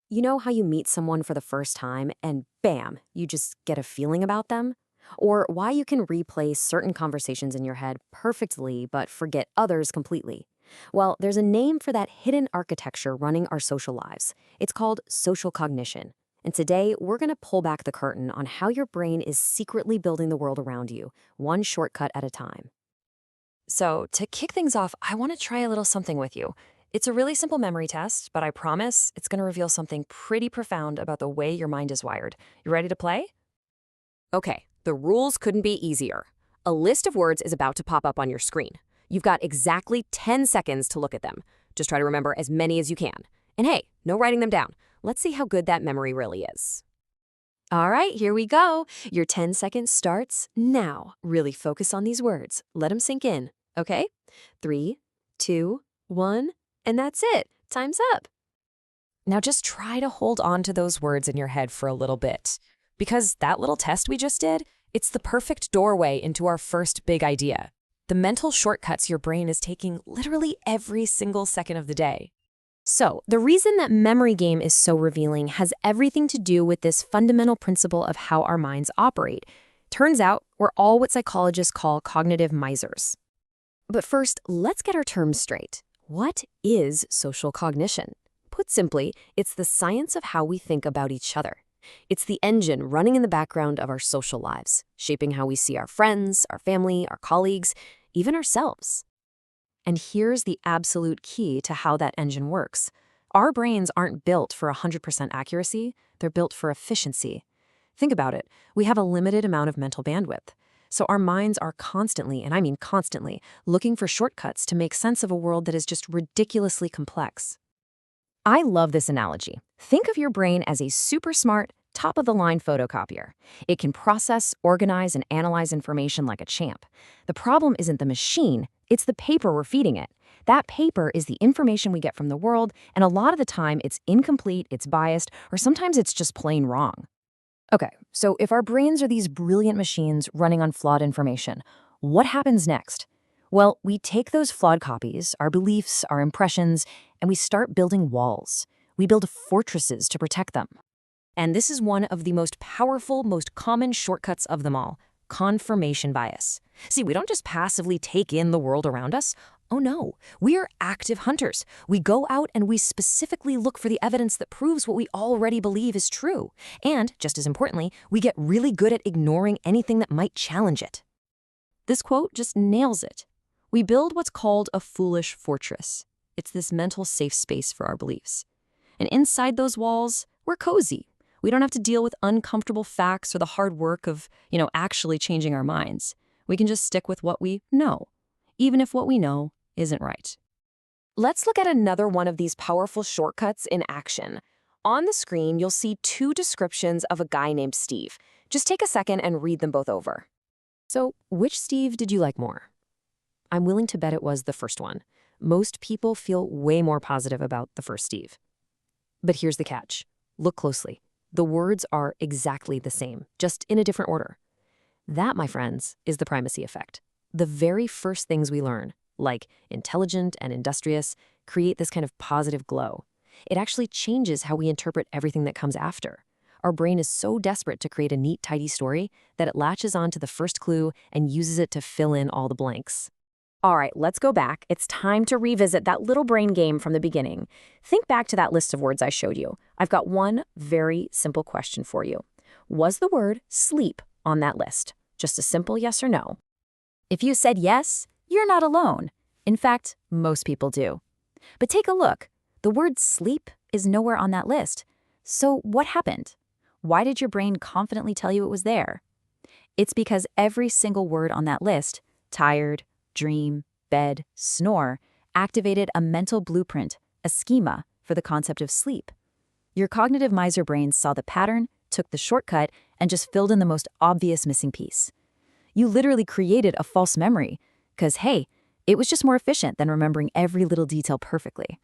You know how you meet someone for the first time and bam, you just get a feeling about them? Or why you can replay certain conversations in your head perfectly but forget others completely? Well, there's a name for that hidden architecture running our social lives. It's called social cognition. And today, we're going to pull back the curtain on how your brain is secretly building the world around you, one shortcut at a time. So, to kick things off, I want to try a little something with you. It's a really simple memory test, but I promise it's going to reveal something pretty profound about the way your mind is wired. You ready to play? Okay, the rules couldn't be easier. A list of words is about to pop up on your screen. You've got exactly 10 seconds to look at them. Just try to remember as many as you can. And hey, no writing them down. Let's see how good that memory really is. All right, here we go. Your 10 seconds starts now. Really focus on these words. Let them sink in, okay? 3, 2, 1, and that's it. Time's up. Now just try to hold on to those words in your head for a little bit. Because that little test we just did, it's the perfect doorway into our first big idea. The mental shortcuts your brain is taking literally every single second of the day. So, the reason that memory game is so revealing has everything to do with this fundamental principle of how our minds operate. Turns out, we're all what psychologists call cognitive misers. But first, let's get our terms straight. What is social cognition? Put simply, it's the science of how we think about each other. It's the engine running in the background of our social lives, shaping how we see our friends, our family, our colleagues, even ourselves. And here's the absolute key to how that engine works. Our brains aren't built for 100% accuracy, they're built for efficiency. Think about it. We have a limited amount of mental bandwidth. So our minds are constantly, and I mean constantly, looking for shortcuts to make sense of a world that is just ridiculously complex. I love this analogy. Think of your brain as a super smart, top-of-the-line photocopier. It can process, organize, and analyze information like a champ. The problem isn't the machine, it's the paper we're feeding it. That paper is the information we get from the world, and a lot of the time it's incomplete, it's biased, or sometimes it's just plain wrong. Okay, so if our brains are these brilliant machines running on flawed information, what happens next? Well, we take those flawed copies, our beliefs, our impressions, and we start building walls. We build fortresses to protect them. And this is one of the most powerful, most common shortcuts of them all, confirmation bias. See, we don't just passively take in the world around us. Oh no, we are active hunters. We go out and we specifically look for the evidence that proves what we already believe is true. And, just as importantly, we get really good at ignoring anything that might challenge it. This quote just nails it. We build what's called a foolish fortress. It's this mental safe space for our beliefs. And inside those walls, we're cozy. We don't have to deal with uncomfortable facts or the hard work of, actually changing our minds. We can just stick with what we know, even if what we know isn't right. Let's look at another one of these powerful shortcuts in action. On the screen, you'll see two descriptions of a guy named Steve. Just take a second and read them both over. So, which Steve did you like more? I'm willing to bet it was the first one. Most people feel way more positive about the first Steve. But here's the catch. Look closely. The words are exactly the same, just in a different order. That, my friends, is the primacy effect. The very first things we learn, like intelligent and industrious, create this kind of positive glow. It actually changes how we interpret everything that comes after. Our brain is so desperate to create a neat, tidy story that it latches on to the first clue and uses it to fill in all the blanks. All right, let's go back. It's time to revisit that little brain game from the beginning. Think back to that list of words I showed you. I've got one very simple question for you. Was the word sleep on that list? Just a simple yes or no. If you said yes, you're not alone. In fact, most people do. But take a look. The word sleep is nowhere on that list. So what happened? Why did your brain confidently tell you it was there? It's because every single word on that list, tired, dream, bed, snore, activated a mental blueprint, a schema for the concept of sleep. Your cognitive miser brain saw the pattern, took the shortcut, and just filled in the most obvious missing piece. You literally created a false memory, because hey, it was just more efficient than remembering every little detail perfectly.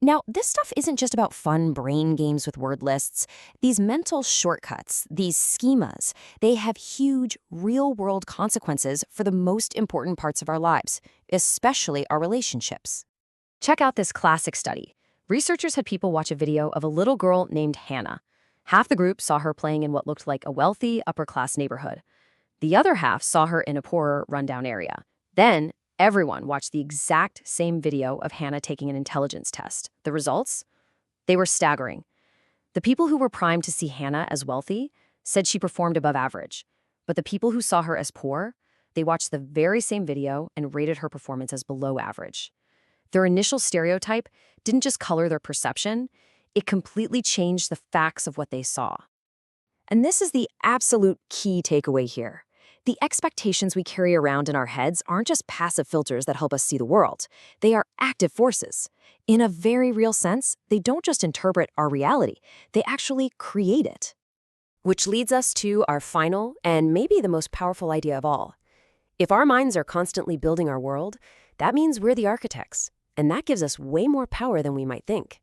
Now, this stuff isn't just about fun brain games with word lists. These mental shortcuts, these schemas, they have huge, real-world consequences for the most important parts of our lives, especially our relationships. Check out this classic study. Researchers had people watch a video of a little girl named Hannah. Half the group saw her playing in what looked like a wealthy, upper-class neighborhood. The other half saw her in a poorer, rundown area. Then, everyone watched the exact same video of Hannah taking an intelligence test. The results? They were staggering. The people who were primed to see Hannah as wealthy said she performed above average. But the people who saw her as poor, they watched the very same video and rated her performance as below average. Their initial stereotype didn't just color their perception, it completely changed the facts of what they saw. And this is the absolute key takeaway here. The expectations we carry around in our heads aren't just passive filters that help us see the world. They are active forces. In a very real sense, they don't just interpret our reality, they actually create it. Which leads us to our final and maybe the most powerful idea of all. If our minds are constantly building our world, that means we're the architects, and that gives us way more power than we might think.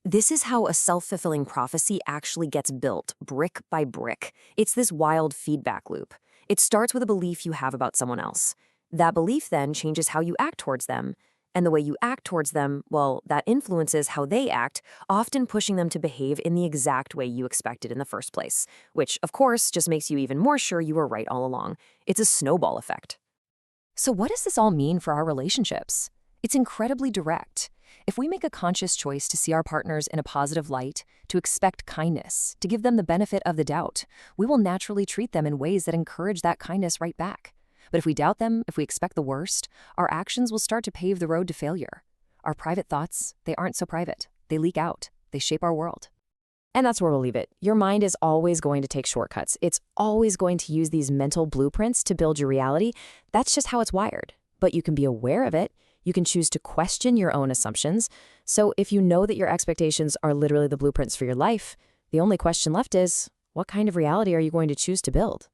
This is how a self-fulfilling prophecy actually gets built, brick by brick. It's this wild feedback loop. It starts with a belief you have about someone else. That belief then changes how you act towards them. And the way you act towards them, well, that influences how they act, often pushing them to behave in the exact way you expected in the first place, which, of course, just makes you even more sure you were right all along. It's a snowball effect. So what does this all mean for our relationships? It's incredibly direct. If we make a conscious choice to see our partners in a positive light, to expect kindness, to give them the benefit of the doubt, we will naturally treat them in ways that encourage that kindness right back. But if we doubt them, if we expect the worst, our actions will start to pave the road to failure. Our private thoughts, they aren't so private. They leak out. They shape our world. And that's where we'll leave it. Your mind is always going to take shortcuts. It's always going to use these mental blueprints to build your reality. That's just how it's wired. But you can be aware of it. You can choose to question your own assumptions. So if you know that your expectations are literally the blueprints for your life, the only question left is, what kind of reality are you going to choose to build?